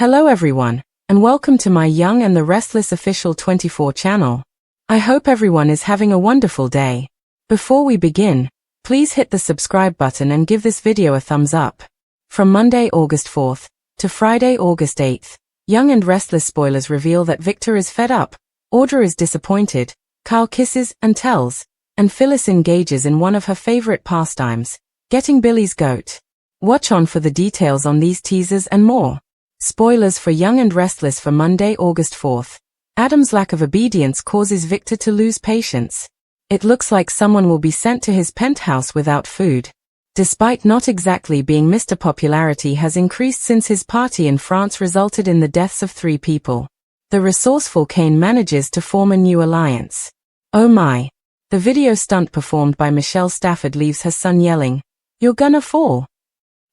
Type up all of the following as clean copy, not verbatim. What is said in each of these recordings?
Hello everyone, and welcome to my Young and the Restless official 24 channel. I hope everyone is having a wonderful day. Before we begin, please hit the subscribe button and give this video a thumbs up. From Monday, August 4th, to Friday, August 8th, Young and Restless spoilers reveal that Victor is fed up, Audra is disappointed, Kyle kisses and tells, and Phyllis engages in one of her favorite pastimes, getting Billy's goat. Watch on for the details on these teasers and more. Spoilers for Young and Restless for Monday, August 4th. Adam's lack of obedience causes Victor to lose patience. It looks like someone will be sent to his penthouse without food. Despite not exactly being Mr. Popularity has increased since his party in France resulted in the deaths of 3 people. The resourceful Kane manages to form a new alliance. Oh my. The video stunt performed by Michelle Stafford leaves her son yelling, "You're gonna fall."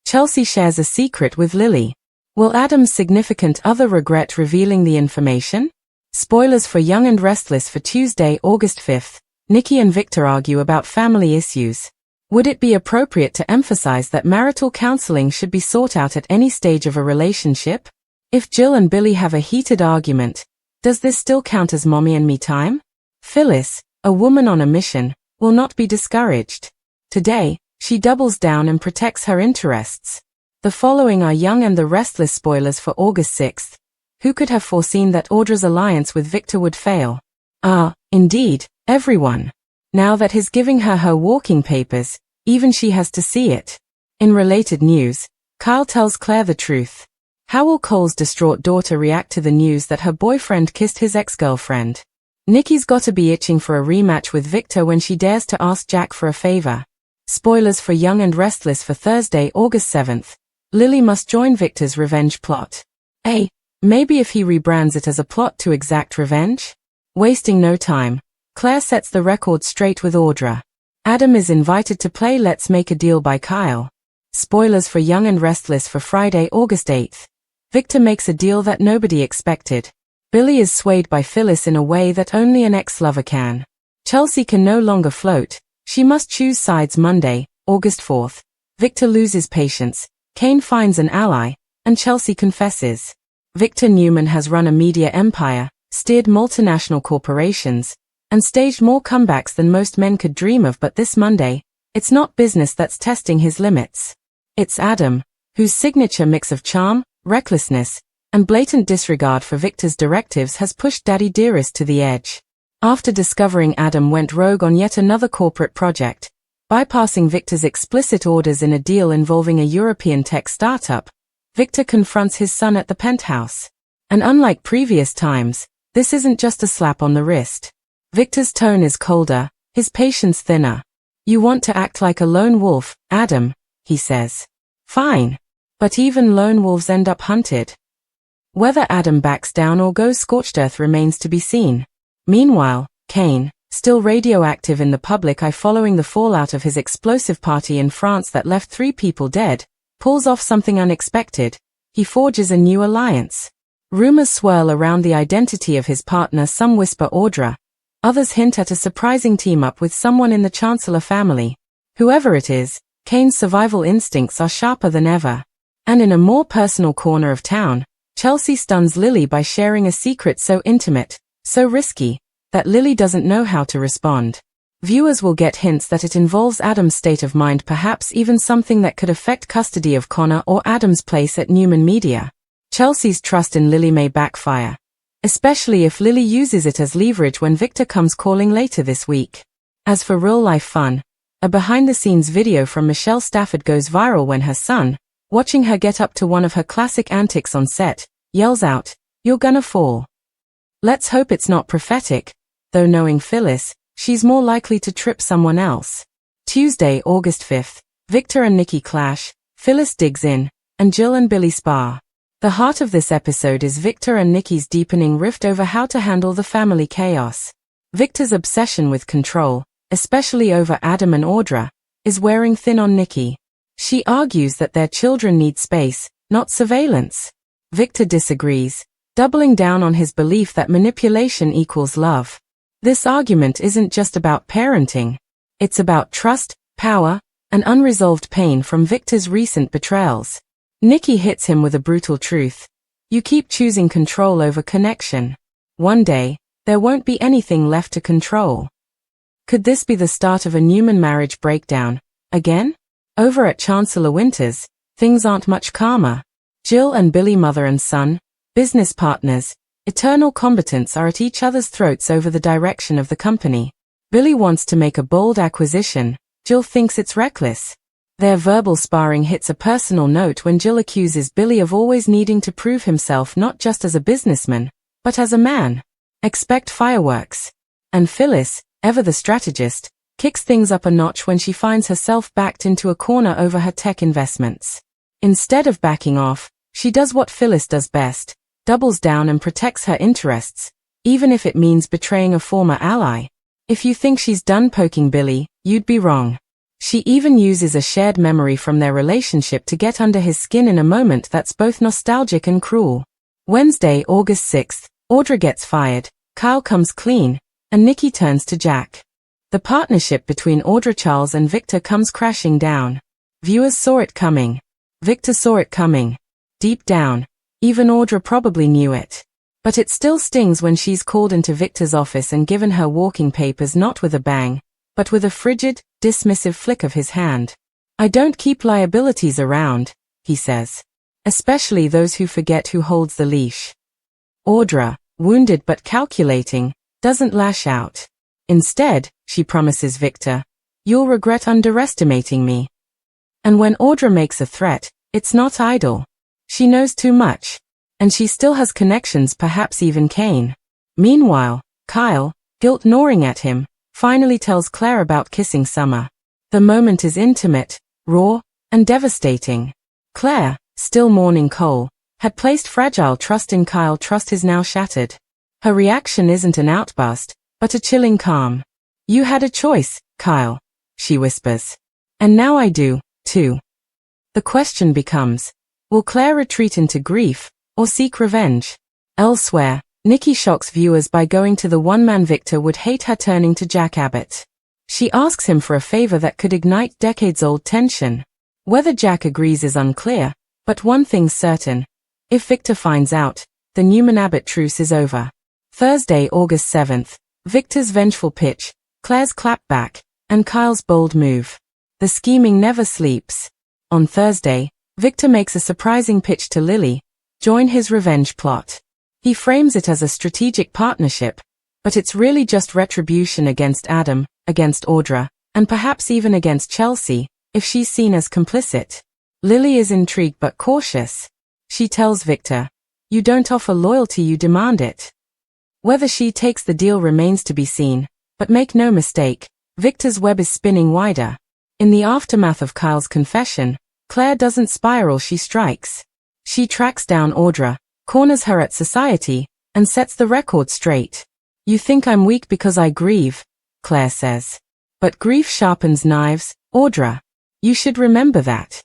Chelsea shares a secret with Lily. Will Adam's significant other regret revealing the information? Spoilers for Young and Restless for Tuesday, August 5th. Nikki and Victor argue about family issues. Would it be appropriate to emphasize that marital counseling should be sought out at any stage of a relationship? If Jill and Billy have a heated argument, does this still count as mommy and me time? Phyllis, a woman on a mission, will not be discouraged. Today, she doubles down and protects her interests. The following are Young and the Restless spoilers for August 6th. Who could have foreseen that Audra's alliance with Victor would fail? Indeed, everyone. Now that he's giving her her walking papers, even she has to see it. In related news, Kyle tells Claire the truth. How will Cole's distraught daughter react to the news that her boyfriend kissed his ex-girlfriend? Nikki's gotta be itching for a rematch with Victor when she dares to ask Jack for a favor. Spoilers for Young and Restless for Thursday, August 7th. Lily must join Victor's revenge plot. Maybe if he rebrands it as a plot to exact revenge? Wasting no time, Claire sets the record straight with Audra. Adam is invited to play Let's Make a Deal by Kyle. Spoilers for Young and Restless for Friday, August 8th. Victor makes a deal that nobody expected. Billy is swayed by Phyllis in a way that only an ex-lover can. Chelsea can no longer float. She must choose sides Monday, August 4th. Victor loses patience. Kane finds an ally, and Chelsea confesses. Victor Newman has run a media empire, steered multinational corporations, and staged more comebacks than most men could dream of, but this Monday, it's not business that's testing his limits. It's Adam, whose signature mix of charm, recklessness, and blatant disregard for Victor's directives has pushed Daddy Dearest to the edge. After discovering Adam went rogue on yet another corporate project, bypassing Victor's explicit orders in a deal involving a European tech startup, Victor confronts his son at the penthouse. And unlike previous times, this isn't just a slap on the wrist. Victor's tone is colder, his patience thinner. "You want to act like a lone wolf, Adam," he says. "Fine. But even lone wolves end up hunted." Whether Adam backs down or goes scorched earth remains to be seen. Meanwhile, Kane, still radioactive in the public eye following the fallout of his explosive party in France that left 3 people dead, pulls off something unexpected. He forges a new alliance. Rumors swirl around the identity of his partner, some whisper Audra. Others hint at a surprising team-up with someone in the Chancellor family. Whoever it is, Kane's survival instincts are sharper than ever. And in a more personal corner of town, Chelsea stuns Lily by sharing a secret so intimate, so risky, that Lily doesn't know how to respond. Viewers will get hints that it involves Adam's state of mind, perhaps even something that could affect custody of Connor or Adam's place at Newman Media. Chelsea's trust in Lily may backfire, especially if Lily uses it as leverage when Victor comes calling later this week. As for real-life fun, a behind-the-scenes video from Michelle Stafford goes viral when her son, watching her get up to one of her classic antics on set, yells out, "You're gonna fall." Let's hope it's not prophetic, though knowing Phyllis, she's more likely to trip someone else. Tuesday, August 5th. Victor and Nikki clash, Phyllis digs in, and Jill and Billy spar. The heart of this episode is Victor and Nikki's deepening rift over how to handle the family chaos. Victor's obsession with control, especially over Adam and Audra, is wearing thin on Nikki. She argues that their children need space, not surveillance. Victor disagrees, doubling down on his belief that manipulation equals love. This argument isn't just about parenting. It's about trust, power, and unresolved pain from Victor's recent betrayals. Nikki hits him with a brutal truth. You keep choosing control over connection. One day, there won't be anything left to control. Could this be the start of a Newman marriage breakdown? Again? Over at Chancellor Winter's, things aren't much calmer. Jill and Billy, mother and son, business partners, eternal combatants, are at each other's throats over the direction of the company. Billy wants to make a bold acquisition. Jill thinks it's reckless. Their verbal sparring hits a personal note when Jill accuses Billy of always needing to prove himself not just as a businessman, but as a man. Expect fireworks. And Phyllis, ever the strategist, kicks things up a notch when she finds herself backed into a corner over her tech investments. Instead of backing off, she does what Phyllis does best, doubles down and protects her interests, even if it means betraying a former ally. If you think she's done poking Billy, you'd be wrong. She even uses a shared memory from their relationship to get under his skin in a moment that's both nostalgic and cruel. Wednesday, August 6th, Audra gets fired, Kyle comes clean, and Nikki turns to Jack. The partnership between Audra, Charles and Victor comes crashing down. Viewers saw it coming. Victor saw it coming. Deep down, even Audra probably knew it. But it still stings when she's called into Victor's office and given her walking papers, not with a bang, but with a frigid, dismissive flick of his hand. "I don't keep liabilities around," he says. "Especially those who forget who holds the leash." Audra, wounded but calculating, doesn't lash out. Instead, she promises Victor, "You'll regret underestimating me." And when Audra makes a threat, it's not idle. She knows too much. And she still has connections, perhaps even Kane. Meanwhile, Kyle, guilt gnawing at him, finally tells Claire about kissing Summer. The moment is intimate, raw, and devastating. Claire, still mourning Cole, had placed fragile trust in Kyle. Trust is now shattered. Her reaction isn't an outburst, but a chilling calm. "You had a choice, Kyle," she whispers. "And now I do, too." The question becomes, will Claire retreat into grief, or seek revenge? Elsewhere, Nikki shocks viewers by going to the one-man Victor would hate her, turning to Jack Abbott. She asks him for a favor that could ignite decades-old tension. Whether Jack agrees is unclear, but one thing's certain. If Victor finds out, the Newman-Abbott truce is over. Thursday, August 7th, Victor's vengeful pitch, Claire's clapback, and Kyle's bold move. The scheming never sleeps. On Thursday, Victor makes a surprising pitch to Lily, join his revenge plot. He frames it as a strategic partnership, but it's really just retribution against Adam, against Audra, and perhaps even against Chelsea, if she's seen as complicit. Lily is intrigued but cautious. She tells Victor, "You don't offer loyalty, you demand it." Whether she takes the deal remains to be seen, but make no mistake, Victor's web is spinning wider. In the aftermath of Kyle's confession, Claire doesn't spiral, she strikes. She tracks down Audra, corners her at society, and sets the record straight. "You think I'm weak because I grieve," Claire says. "But grief sharpens knives, Audra. You should remember that."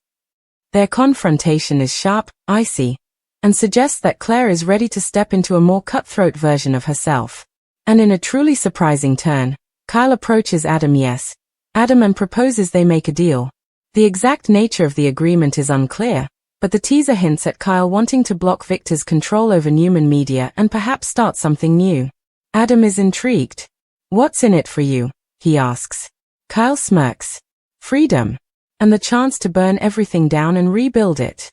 Their confrontation is sharp, icy, and suggests that Claire is ready to step into a more cutthroat version of herself. And in a truly surprising turn, Kyle approaches Adam and proposes they make a deal. The exact nature of the agreement is unclear, but the teaser hints at Kyle wanting to block Victor's control over Newman Media and perhaps start something new. Adam is intrigued. "What's in it for you?" he asks. Kyle smirks. "Freedom. And the chance to burn everything down and rebuild it."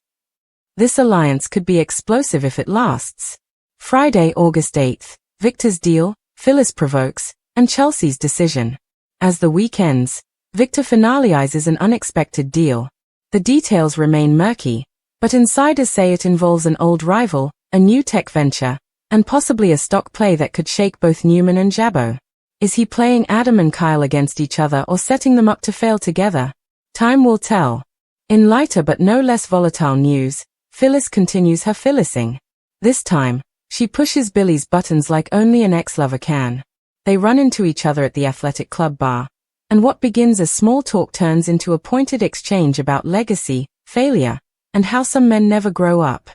This alliance could be explosive if it lasts. Friday, August 8th, Victor's deal, Phyllis provokes, and Chelsea's decision. As the week ends, Victor finalizes an unexpected deal. The details remain murky, but insiders say it involves an old rival, a new tech venture, and possibly a stock play that could shake both Newman and Jabbo. Is he playing Adam and Kyle against each other or setting them up to fail together? Time will tell. In lighter but no less volatile news, Phyllis continues her Phyllising. This time, she pushes Billy's buttons like only an ex-lover can. They run into each other at the athletic club bar, and what begins as small talk turns into a pointed exchange about legacy, failure, and how some men never grow up.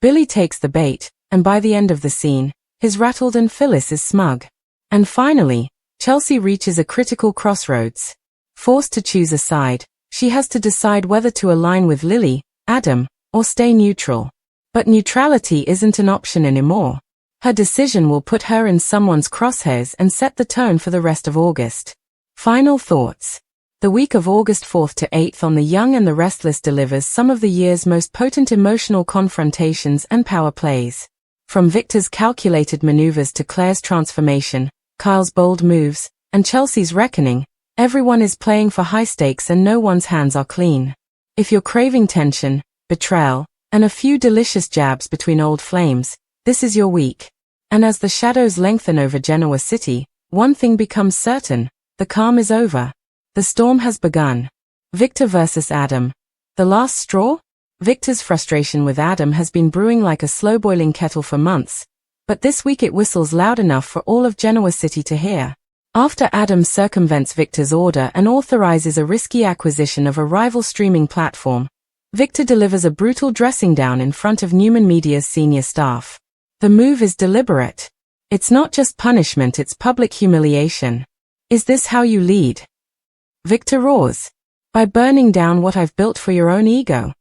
Billy takes the bait, and by the end of the scene, he's rattled and Phyllis is smug. And finally, Chelsea reaches a critical crossroads. Forced to choose a side, she has to decide whether to align with Lily, Adam, or stay neutral. But neutrality isn't an option anymore. Her decision will put her in someone's crosshairs and set the tone for the rest of August. Final thoughts. The week of August 4th to 8th on The Young and the Restless delivers some of the year's most potent emotional confrontations and power plays. From Victor's calculated maneuvers to Claire's transformation, Kyle's bold moves, and Chelsea's reckoning, everyone is playing for high stakes and no one's hands are clean. If you're craving tension, betrayal, and a few delicious jabs between old flames, this is your week. And as the shadows lengthen over Genoa City, one thing becomes certain: the calm is over. The storm has begun. Victor versus Adam. The last straw? Victor's frustration with Adam has been brewing like a slow-boiling kettle for months, but this week it whistles loud enough for all of Genoa City to hear. After Adam circumvents Victor's order and authorizes a risky acquisition of a rival streaming platform, Victor delivers a brutal dressing down in front of Newman Media's senior staff. The move is deliberate. It's not just punishment, it's public humiliation. Is this how you lead? Victor roars. By burning down what I've built for your own ego.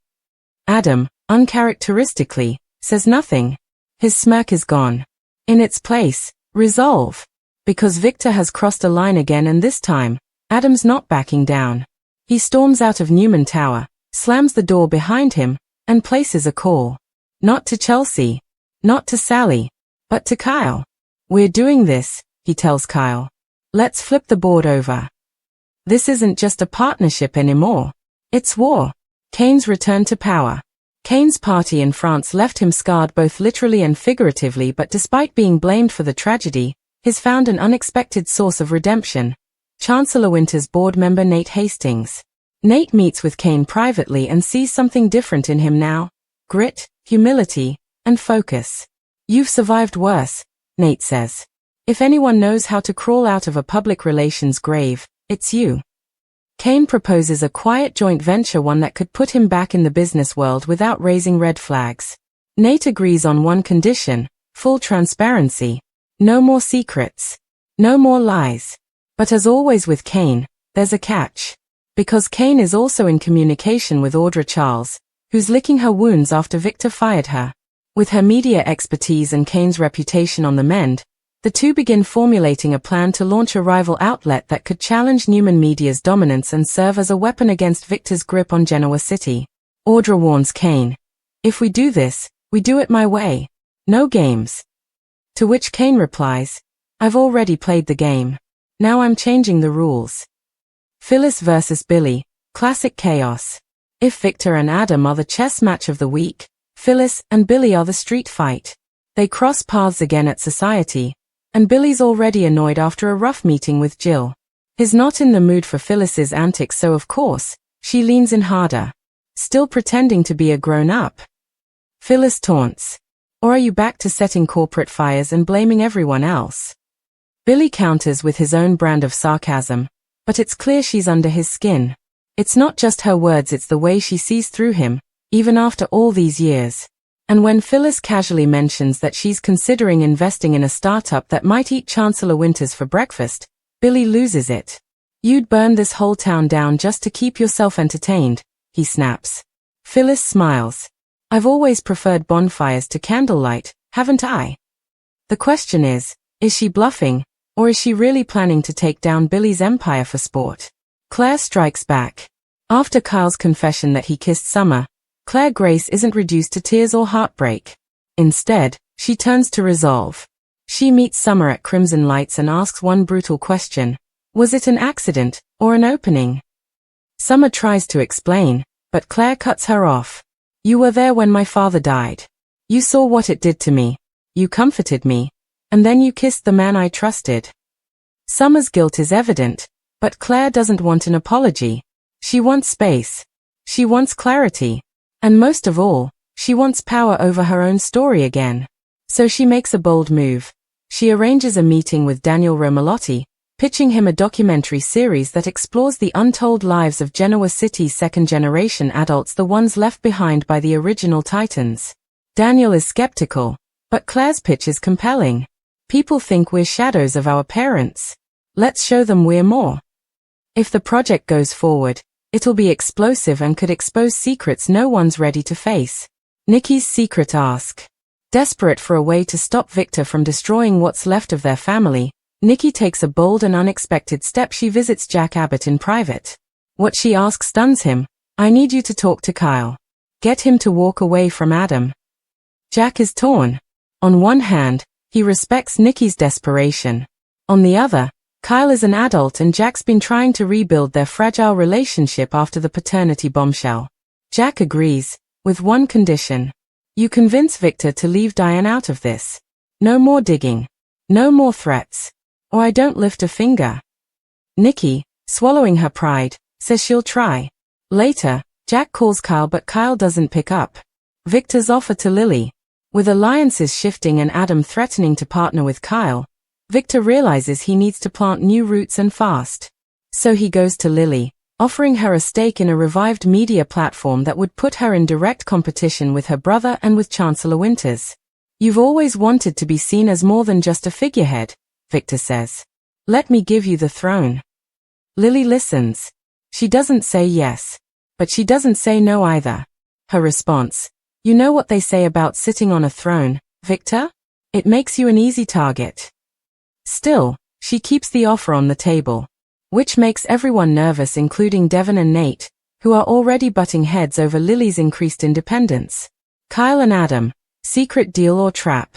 Adam, uncharacteristically, says nothing. His smirk is gone. In its place, resolve. Because Victor has crossed a line again, and this time, Adam's not backing down. He storms out of Newman Tower, slams the door behind him, and places a call. Not to Chelsea. Not to Sally. But to Kyle. We're doing this, he tells Kyle. Let's flip the board over. This isn't just a partnership anymore. It's war. Kane's return to power. Kane's party in France left him scarred both literally and figuratively, but despite being blamed for the tragedy, he's found an unexpected source of redemption. Chancellor Winter's board member Nate Hastings. Nate meets with Kane privately and sees something different in him now. Grit, humility, and focus. You've survived worse, Nate says. If anyone knows how to crawl out of a public relations grave, it's you. Kane proposes a quiet joint venture, one that could put him back in the business world without raising red flags. Nate agrees on one condition: full transparency. No more secrets. No more lies. But as always with Kane, there's a catch. Because Kane is also in communication with Audra Charles, who's licking her wounds after Victor fired her. With her media expertise and Kane's reputation on the mend, the two begin formulating a plan to launch a rival outlet that could challenge Newman Media's dominance and serve as a weapon against Victor's grip on Genoa City. Audra warns Kane, "If we do this, we do it my way. No games." To which Kane replies, "I've already played the game. Now I'm changing the rules." Phyllis versus Billy, classic chaos. If Victor and Adam are the chess match of the week, Phyllis and Billy are the street fight. They cross paths again at society, and Billy's already annoyed after a rough meeting with Jill. He's not in the mood for Phyllis's antics, so of course, she leans in harder. Still pretending to be a grown-up. Phyllis taunts. "Or are you back to setting corporate fires and blaming everyone else?" Billy counters with his own brand of sarcasm, but it's clear she's under his skin. It's not just her words, it's the way she sees through him, even after all these years. And when Phyllis casually mentions that she's considering investing in a startup that might eat Chancellor Winters for breakfast, Billy loses it. "You'd burn this whole town down just to keep yourself entertained," he snaps. Phyllis smiles. "I've always preferred bonfires to candlelight, haven't I?" The question is she bluffing, or is she really planning to take down Billy's empire for sport? Claire strikes back. After Kyle's confession that he kissed Summer, Claire Grace isn't reduced to tears or heartbreak. Instead, she turns to resolve. She meets Summer at Crimson Lights and asks one brutal question: was it an accident, or an opening? Summer tries to explain, but Claire cuts her off. "You were there when my father died. You saw what it did to me. You comforted me. And then you kissed the man I trusted." Summer's guilt is evident, but Claire doesn't want an apology. She wants space. She wants clarity. And most of all, she wants power over her own story again. So she makes a bold move. She arranges a meeting with Daniel Romalotti, pitching him a documentary series that explores the untold lives of Genoa City's second-generation adults, the ones left behind by the original Titans. Daniel is skeptical, but Claire's pitch is compelling. "People think we're shadows of our parents. Let's show them we're more." If the project goes forward, it'll be explosive and could expose secrets no one's ready to face. Nikki's secret ask. Desperate for a way to stop Victor from destroying what's left of their family, Nikki takes a bold and unexpected step. She visits Jack Abbott in private. What she asks stuns him. I need you to talk to Kyle. Get him to walk away from Adam. Jack is torn. On one hand, he respects Nikki's desperation. On the other, Kyle is an adult and Jack's been trying to rebuild their fragile relationship after the paternity bombshell. Jack agrees, with one condition. You convince Victor to leave Diane out of this. No more digging. No more threats. Or I don't lift a finger. Nikki, swallowing her pride, says she'll try. Later, Jack calls Kyle but Kyle doesn't pick up. Victor's offer to Lily. With alliances shifting and Adam threatening to partner with Kyle, Victor realizes he needs to plant new roots and fast. So he goes to Lily, offering her a stake in a revived media platform that would put her in direct competition with her brother and with Chancellor Winters. You've always wanted to be seen as more than just a figurehead, Victor says. Let me give you the throne. Lily listens. She doesn't say yes. But she doesn't say no either. Her response, you know what they say about sitting on a throne, Victor? It makes you an easy target. Still, she keeps the offer on the table. Which makes everyone nervous including Devon and Nate, who are already butting heads over Lily's increased independence. Kyle and Adam, secret deal or trap?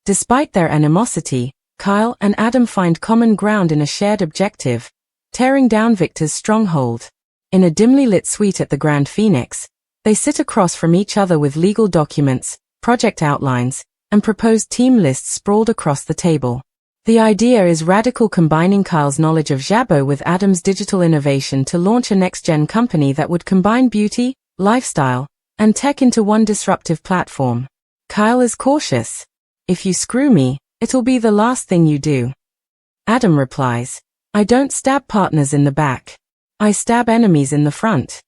Despite their animosity, Kyle and Adam find common ground in a shared objective, tearing down Victor's stronghold. In a dimly lit suite at the Grand Phoenix, they sit across from each other with legal documents, project outlines, and proposed team lists sprawled across the table. The idea is radical, combining Kyle's knowledge of Jabot with Adam's digital innovation to launch a next-gen company that would combine beauty, lifestyle, and tech into one disruptive platform. Kyle is cautious. If you screw me, it'll be the last thing you do. Adam replies, I don't stab partners in the back. I stab enemies in the front.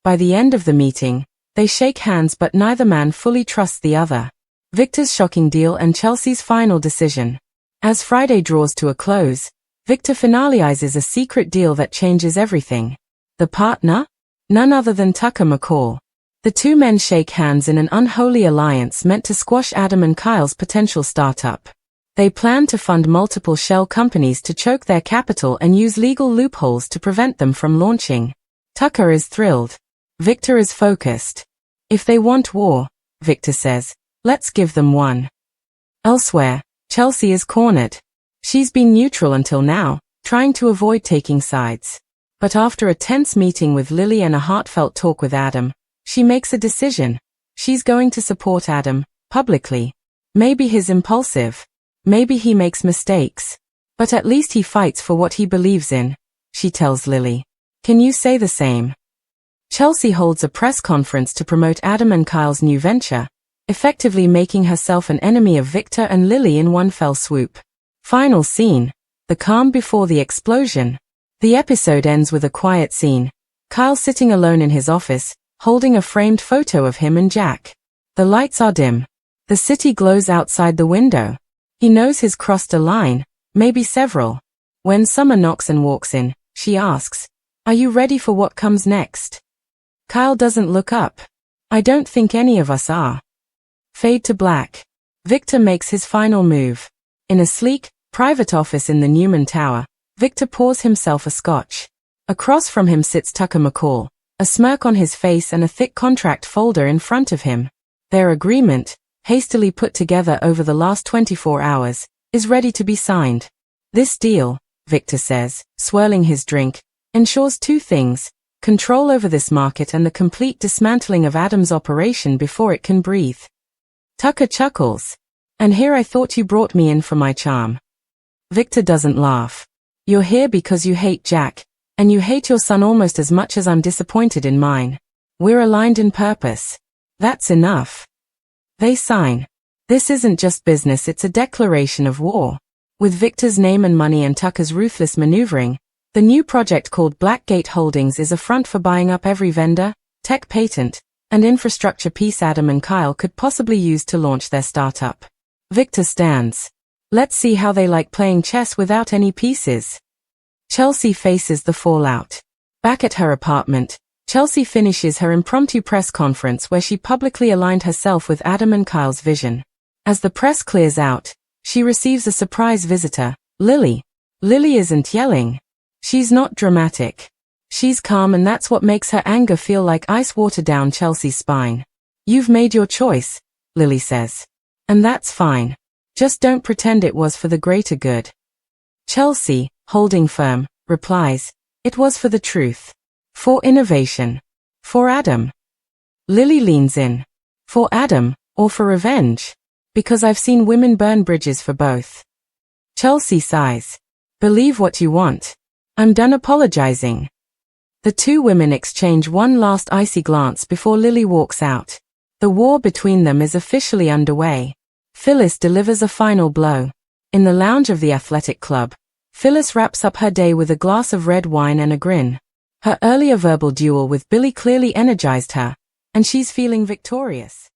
By the end of the meeting, they shake hands but neither man fully trusts the other. Victor's shocking deal and Chelsea's final decision. As Friday draws to a close, Victor finalizes a secret deal that changes everything. The partner? None other than Tucker McCall. The two men shake hands in an unholy alliance meant to squash Adam and Kyle's potential startup. They plan to fund multiple shell companies to choke their capital and use legal loopholes to prevent them from launching. Tucker is thrilled. Victor is focused. If they want war, Victor says, let's give them one. Elsewhere, Chelsea is cornered. She's been neutral until now, trying to avoid taking sides. But after a tense meeting with Lily and a heartfelt talk with Adam, she makes a decision. She's going to support Adam, publicly. Maybe he's impulsive. Maybe he makes mistakes. But at least he fights for what he believes in, she tells Lily. Can you say the same? Chelsea holds a press conference to promote Adam and Kyle's new venture, effectively making herself an enemy of Victor and Lily in one fell swoop. Final scene. The calm before the explosion. The episode ends with a quiet scene. Kyle sitting alone in his office, holding a framed photo of him and Jack. The lights are dim. The city glows outside the window. He knows he's crossed a line, maybe several. When Summer knocks and walks in, she asks, are you ready for what comes next? Kyle doesn't look up. I don't think any of us are. Fade to black. Victor makes his final move. In a sleek, private office in the Newman Tower, Victor pours himself a scotch. Across from him sits Tucker McCall, a smirk on his face and a thick contract folder in front of him. Their agreement, hastily put together over the last 24 hours, is ready to be signed. This deal, Victor says, swirling his drink, ensures two things: control over this market and the complete dismantling of Adam's operation before it can breathe. Tucker chuckles. And here I thought you brought me in for my charm. Victor doesn't laugh. You're here because you hate Jack, and you hate your son almost as much as I'm disappointed in mine. We're aligned in purpose. That's enough. They sign. This isn't just business, it's a declaration of war. With Victor's name and money and Tucker's ruthless maneuvering, the new project called Blackgate Holdings is a front for buying up every vendor, tech patent, and infrastructure piece Adam and Kyle could possibly use to launch their startup. Victor stands. Let's see how they like playing chess without any pieces. Chelsea faces the fallout. Back at her apartment, Chelsea finishes her impromptu press conference where she publicly aligned herself with Adam and Kyle's vision. As the press clears out, she receives a surprise visitor, Lily. Lily isn't yelling. She's not dramatic. She's calm, and that's what makes her anger feel like ice water down Chelsea's spine. "You've made your choice," Lily says. "And that's fine. Just don't pretend it was for the greater good." Chelsea, holding firm, replies, "It was for the truth. For innovation. For Adam." Lily leans in. "For Adam, or for revenge? Because I've seen women burn bridges for both." Chelsea sighs. "Believe what you want. I'm done apologizing." The two women exchange one last icy glance before Lily walks out. The war between them is officially underway. Phyllis delivers a final blow. In the lounge of the athletic club, Phyllis wraps up her day with a glass of red wine and a grin. Her earlier verbal duel with Billy clearly energized her, and she's feeling victorious.